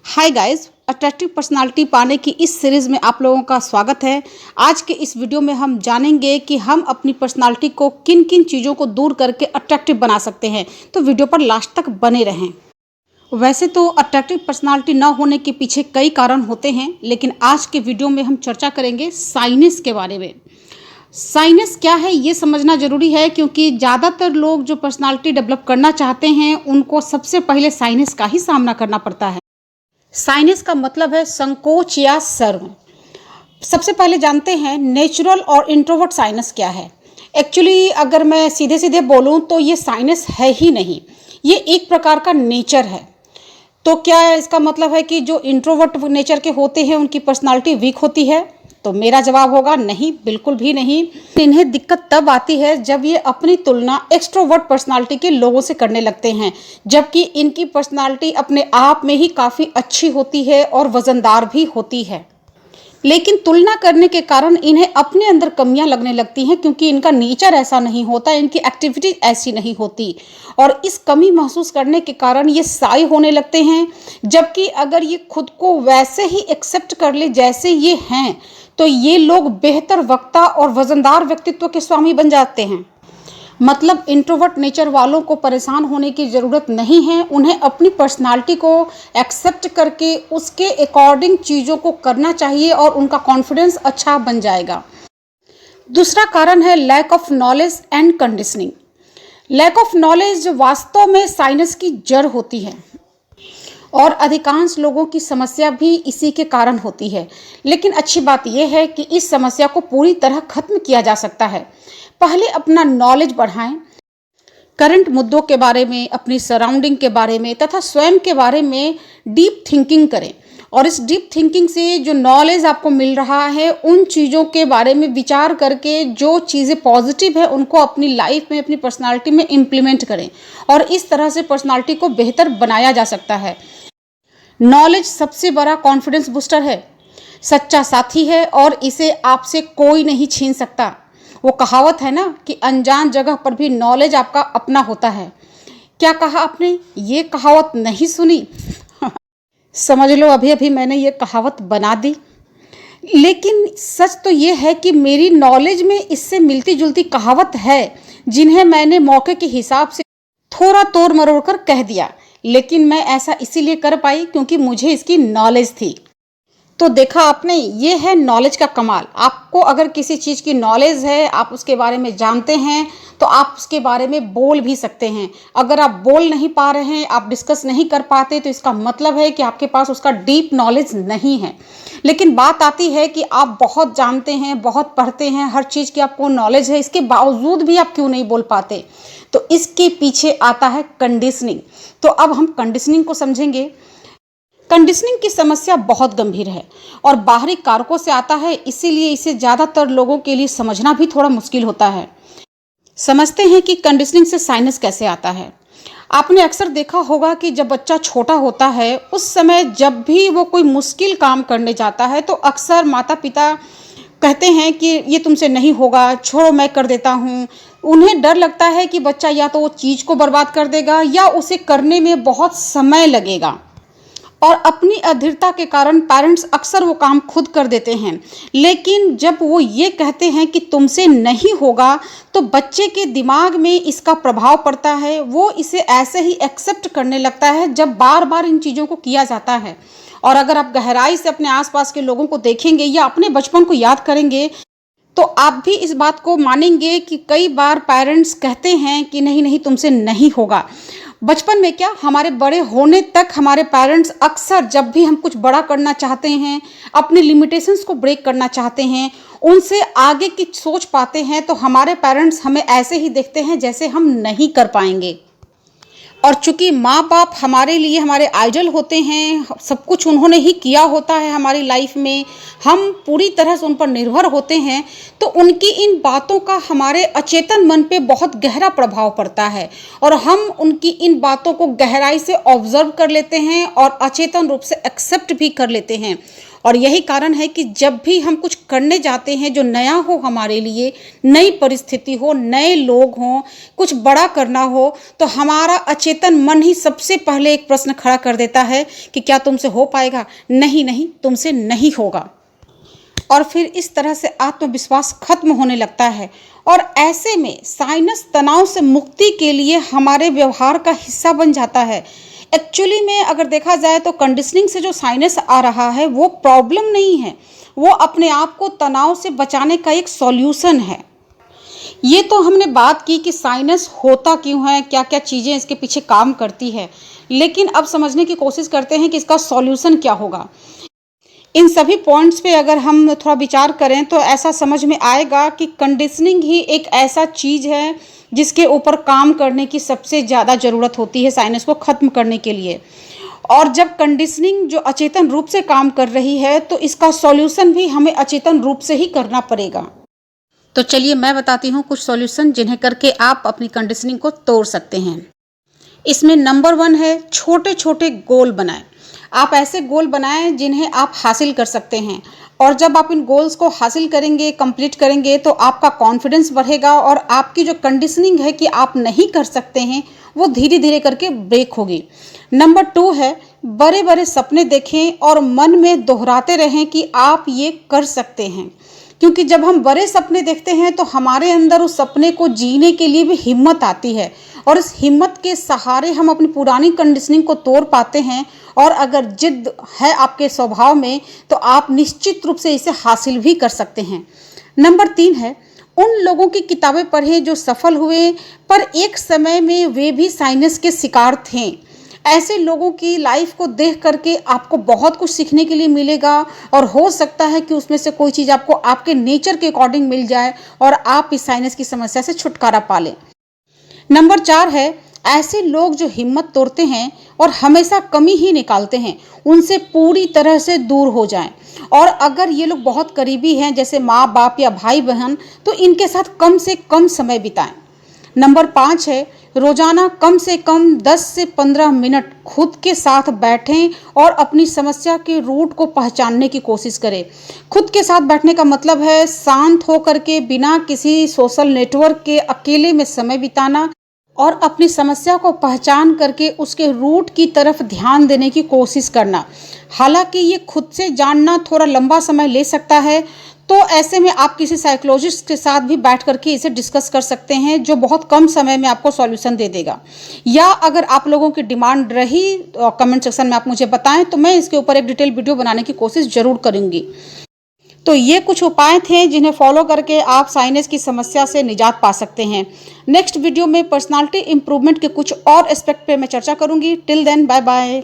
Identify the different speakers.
Speaker 1: Hi guys, attractive personality पाने की इस सीरीज़ में आप लोगों का स्वागत है। आज के इस वीडियो में हम जानेंगे कि हम अपनी पर्सनालिटी को किन किन चीज़ों को दूर करके अट्रैक्टिव बना सकते हैं। तो वीडियो पर लास्ट तक बने रहें। वैसे तो अट्रैक्टिव पर्सनालिटी न होने के पीछे कई कारण होते हैं, लेकिन आज के वीडियो में हम चर्चा करेंगे साइनेस के बारे में। साइनेस क्या है ये समझना ज़रूरी है, क्योंकि ज़्यादातर लोग जो पर्सनालिटी डेवलप करना चाहते हैं उनको सबसे पहले साइनेस का ही सामना करना पड़ता है। साइनेस का मतलब है संकोच या शर्म। सबसे पहले जानते हैं नेचुरल और इंट्रोवर्ट साइनेस क्या है। एक्चुअली अगर मैं सीधे सीधे बोलूं तो ये साइनेस है ही नहीं, ये एक प्रकार का नेचर है। तो क्या इसका मतलब है कि जो इंट्रोवर्ट नेचर के होते हैं उनकी पर्सनालिटी वीक होती है? तो मेरा जवाब होगा नहीं, बिल्कुल भी नहीं। इन्हें दिक्कत तब आती है जब ये अपनी तुलना एक्सट्रोवर्ट पर्सनालिटी के लोगों से करने लगते हैं, जबकि इनकी पर्सनालिटी अपने आप में ही काफ़ी अच्छी होती है और वजनदार भी होती है। लेकिन तुलना करने के कारण इन्हें अपने अंदर कमियां लगने लगती हैं, क्योंकि इनका नेचर ऐसा नहीं होता, इनकी एक्टिविटी ऐसी नहीं होती और इस कमी महसूस करने के कारण ये साई होने लगते हैं। जबकि अगर ये खुद को वैसे ही एक्सेप्ट कर ले जैसे ये हैं, तो ये लोग बेहतर वक्ता और वजनदार व्यक्तित्व के स्वामी बन जाते हैं। मतलब इंट्रोवर्ट नेचर वालों को परेशान होने की ज़रूरत नहीं है, उन्हें अपनी पर्सनालिटी को एक्सेप्ट करके उसके अकॉर्डिंग चीज़ों को करना चाहिए और उनका कॉन्फिडेंस अच्छा बन जाएगा। दूसरा कारण है lack of knowledge and conditioning. Lack of knowledge वास्तव में साइनेस की जड़ होती है और अधिकांश लोगों की समस्या भी इसी के कारण होती है। लेकिन अच्छी बात यह है कि इस समस्या को पूरी तरह खत्म किया जा सकता है। पहले अपना नॉलेज बढ़ाएं, करंट मुद्दों के बारे में, अपनी सराउंडिंग के बारे में तथा स्वयं के बारे में डीप थिंकिंग करें। और इस डीप थिंकिंग से जो नॉलेज आपको मिल रहा है उन चीज़ों के बारे में विचार करके जो चीज़ें पॉजिटिव है उनको अपनी लाइफ में, अपनी पर्सनालिटी में इम्प्लीमेंट करें और इस तरह से पर्सनालिटी को बेहतर बनाया जा सकता है। नॉलेज सबसे बड़ा कॉन्फिडेंस बूस्टर है, सच्चा साथी है और इसे आपसे कोई नहीं छीन सकता। वो कहावत है ना कि अनजान जगह पर भी नॉलेज आपका अपना होता है। क्या कहा आपने? ये कहावत नहीं सुनी? समझ लो अभी अभी मैंने ये कहावत बना दी। लेकिन सच तो ये है कि मेरी नॉलेज में इससे मिलती जुलती कहावत है, जिन्हें मैंने मौके के हिसाब से थोड़ा तोड़ मरोड़ कर कह दिया। लेकिन मैं ऐसा इसीलिए कर पाई क्योंकि मुझे इसकी नॉलेज थी। तो देखा आपने, ये है नॉलेज का कमाल। आपको अगर किसी चीज़ की नॉलेज है, आप उसके बारे में जानते हैं, तो आप उसके बारे में बोल भी सकते हैं। अगर आप बोल नहीं पा रहे हैं, आप डिस्कस नहीं कर पाते, तो इसका मतलब है कि आपके पास उसका डीप नॉलेज नहीं है। लेकिन बात आती है कि आप बहुत जानते हैं, बहुत पढ़ते हैं, हर चीज़ की आपको नॉलेज है, इसके बावजूद भी आप क्यों नहीं बोल पाते? तो इसके पीछे आता है कंडीशनिंग। तो अब हम कंडीशनिंग को समझेंगे। कंडीशनिंग की समस्या बहुत गंभीर है और बाहरी कारकों से आता है, इसीलिए इसे ज़्यादातर लोगों के लिए समझना भी थोड़ा मुश्किल होता है। समझते हैं कि कंडीशनिंग से साइनेस कैसे आता है। आपने अक्सर देखा होगा कि जब बच्चा छोटा होता है उस समय जब भी वो कोई मुश्किल काम करने जाता है तो अक्सर माता पिता कहते हैं कि ये तुमसे नहीं होगा, छोड़ो मैं कर देता हूँ। उन्हें डर लगता है कि बच्चा या तो वो चीज़ को बर्बाद कर देगा या उसे करने में बहुत समय लगेगा। और अपनी अधीरता के कारण पेरेंट्स अक्सर वो काम खुद कर देते हैं। लेकिन जब वो ये कहते हैं कि तुमसे नहीं होगा, तो बच्चे के दिमाग में इसका प्रभाव पड़ता है। वो इसे ऐसे ही एक्सेप्ट करने लगता है जब बार बार इन चीज़ों को किया जाता है। और अगर आप गहराई से अपने आसपास के लोगों को देखेंगे या अपने बचपन को याद करेंगे, तो आप भी इस बात को मानेंगे कि कई बार पेरेंट्स कहते हैं कि नहीं नहीं तुमसे नहीं होगा। बचपन में क्या, हमारे बड़े होने तक हमारे पेरेंट्स अक्सर जब भी हम कुछ बड़ा करना चाहते हैं, अपने लिमिटेशंस को ब्रेक करना चाहते हैं, उनसे आगे की सोच पाते हैं, तो हमारे पेरेंट्स हमें ऐसे ही देखते हैं जैसे हम नहीं कर पाएंगे। और चूंकि माँ बाप हमारे लिए हमारे आइडल होते हैं, सब कुछ उन्होंने ही किया होता है हमारी लाइफ में, हम पूरी तरह से उन पर निर्भर होते हैं, तो उनकी इन बातों का हमारे अचेतन मन पे बहुत गहरा प्रभाव पड़ता है और हम उनकी इन बातों को गहराई से ऑब्जर्व कर लेते हैं और अचेतन रूप से एक्सेप्ट भी कर लेते हैं। और यही कारण है कि जब भी हम कुछ करने जाते हैं जो नया हो हमारे लिए, नई परिस्थिति हो, नए लोग हों, कुछ बड़ा करना हो, तो हमारा अचेतन मन ही सबसे पहले एक प्रश्न खड़ा कर देता है कि क्या तुमसे हो पाएगा? नहीं नहीं, तुमसे नहीं होगा। और फिर इस तरह से आत्मविश्वास खत्म होने लगता है। और ऐसे में साइनस तनाव से मुक्ति के लिए हमारे व्यवहार का हिस्सा बन जाता है। एक्चुअली में अगर देखा जाए तो कंडीशनिंग से जो साइनस आ रहा है वो प्रॉब्लम नहीं है, वो अपने आप को तनाव से बचाने का एक सॉल्यूशन है। ये तो हमने बात की कि साइनस होता क्यों है, क्या क्या चीज़ें इसके पीछे काम करती है, लेकिन अब समझने की कोशिश करते हैं कि इसका सॉल्यूशन क्या होगा। इन सभी पॉइंट्स पे अगर हम थोड़ा विचार करें तो ऐसा समझ में आएगा कि कंडीशनिंग ही एक ऐसा चीज़ है जिसके ऊपर काम करने की सबसे ज़्यादा ज़रूरत होती है साइनस को ख़त्म करने के लिए। और जब कंडीशनिंग जो अचेतन रूप से काम कर रही है तो इसका सॉल्यूशन भी हमें अचेतन रूप से ही करना पड़ेगा। तो चलिए मैं बताती हूँ कुछ सॉल्यूशन जिन्हें करके आप अपनी कंडीशनिंग को तोड़ सकते हैं। इसमें नंबर 1 है छोटे छोटे गोल बनाएं। आप ऐसे गोल बनाएं जिन्हें आप हासिल कर सकते हैं, और जब आप इन गोल्स को हासिल करेंगे, कंप्लीट करेंगे, तो आपका कॉन्फिडेंस बढ़ेगा और आपकी जो कंडीशनिंग है कि आप नहीं कर सकते हैं वो धीरे धीरे करके ब्रेक होगी। नंबर 2 है बड़े बड़े सपने देखें और मन में दोहराते रहें कि आप ये कर सकते हैं, क्योंकि जब हम बड़े सपने देखते हैं तो हमारे अंदर उस सपने को जीने के लिए भी हिम्मत आती है, और इस हिम्मत के सहारे हम अपनी पुरानी कंडीशनिंग को तोड़ पाते हैं। और अगर जिद है आपके स्वभाव में तो आप निश्चित रूप से इसे हासिल भी कर सकते हैं। नंबर 3 है उन लोगों की किताबें पढ़ें जो सफल हुए पर एक समय में वे भी साइनस के शिकार थे। ऐसे लोगों की लाइफ को देख करके आपको बहुत कुछ सीखने के लिए मिलेगा, और हो सकता है कि उसमें से कोई चीज़ आपको आपके नेचर के अकॉर्डिंग मिल जाए और आप इस साइनस की समस्या से छुटकारा पा लें। नंबर 4 है ऐसे लोग जो हिम्मत तोड़ते हैं और हमेशा कमी ही निकालते हैं, उनसे पूरी तरह से दूर हो जाएं। और अगर ये लोग बहुत करीबी हैं जैसे माँ बाप या भाई बहन, तो इनके साथ कम से कम समय बिताएं। नंबर 5 है रोजाना कम से कम 10 से 15 मिनट खुद के साथ बैठें और अपनी समस्या के रूट को पहचानने की कोशिश करें। खुद के साथ बैठने का मतलब है शांत होकर के बिना किसी सोशल नेटवर्क के अकेले में समय बिताना और अपनी समस्या को पहचान करके उसके रूट की तरफ ध्यान देने की कोशिश करना। हालांकि ये खुद से जानना थोड़ा लंबा समय ले सकता है, तो ऐसे में आप किसी साइकोलॉजिस्ट के साथ भी बैठ करके इसे डिस्कस कर सकते हैं, जो बहुत कम समय में आपको सॉल्यूशन दे देगा। या अगर आप लोगों की डिमांड रही कमेंट सेक्शन में आप मुझे बताएं, तो मैं इसके ऊपर एक डिटेल वीडियो बनाने की कोशिश ज़रूर करूँगी। तो ये कुछ उपाय थे जिन्हें फॉलो करके आप साइनस की समस्या से निजात पा सकते हैं। नेक्स्ट वीडियो में पर्सनालिटी इंप्रूवमेंट के कुछ और एस्पेक्ट पे मैं चर्चा करूँगी। Till then bye bye.